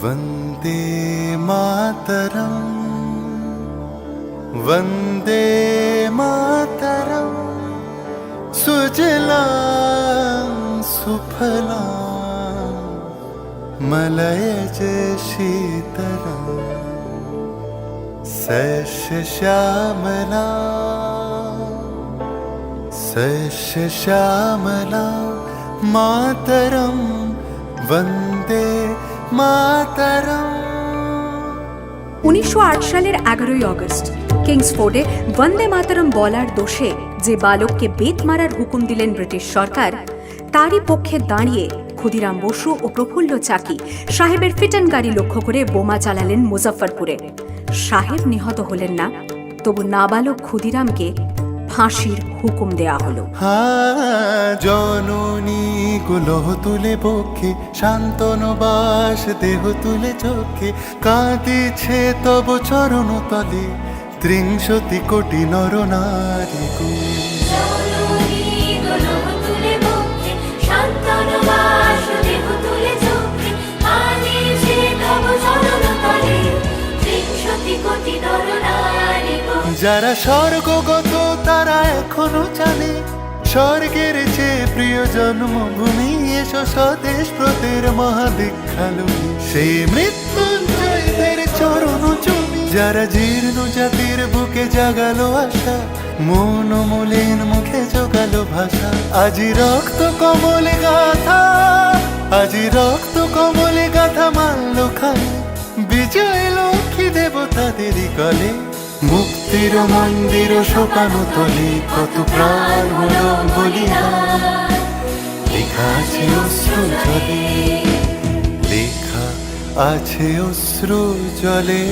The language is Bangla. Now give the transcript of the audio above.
वन्दे मातरम् वन्दे मातरम् सुजलां सुफलां मलयज शीतलां सस्यश्यामला मातरं वन्दे मातरम्। 1908 সালের 11ই আগস্ট কিংসফোর্ডে বন্দে মাতরম বলার দোষে যে বালককে বেত মারার হুকুম দিলেন ব্রিটিশ সরকার, তারই পক্ষে দাঁড়িয়ে ক্ষুদিরাম বসু ও প্রফুল্ল চাকি সাহেবের ফিটন গাড়ি লক্ষ্য করে বোমা চালালেন মুজফ্ফরপুরে। সাহেব নিহত হলেন না, তবু নাবালক ক্ষুদিরামকে ফাঁসির হুকুম দেয়া হলো। জননী গুলহ তুলে বক্ষে, শান্তনবাস দেহ তুলে চোখে, কাঁদিছে তব চরণ তলে ৩০ কোটি নরনারী গো। যারা স্বর্গগত তারা এখনো জানে, স্বর্গের চেয়ে প্রিয় জন্মভূমি, এসো স্বদেশ ব্রতের মহাদীক্ষালুমি, সেই মৃত্যুঞ্জয়দের চরণ জমি। যারা জীর্ণ জাতির বুকে জাগালো আশা, মন মলিন মুখে জোগালো ভাষা, আজি রক্ত কমল গাথা, আজি রক্ত কমল গাথা মানল খালে, বিজয় লক্ষ্মী দেবতাদেরই কলে। মুক্তির মন্দির শোকানো তলে কত প্রাণ হলো বলিদান, লেখা আছে অশ্রু জলে, লেখা আছে অশ্রু জলে।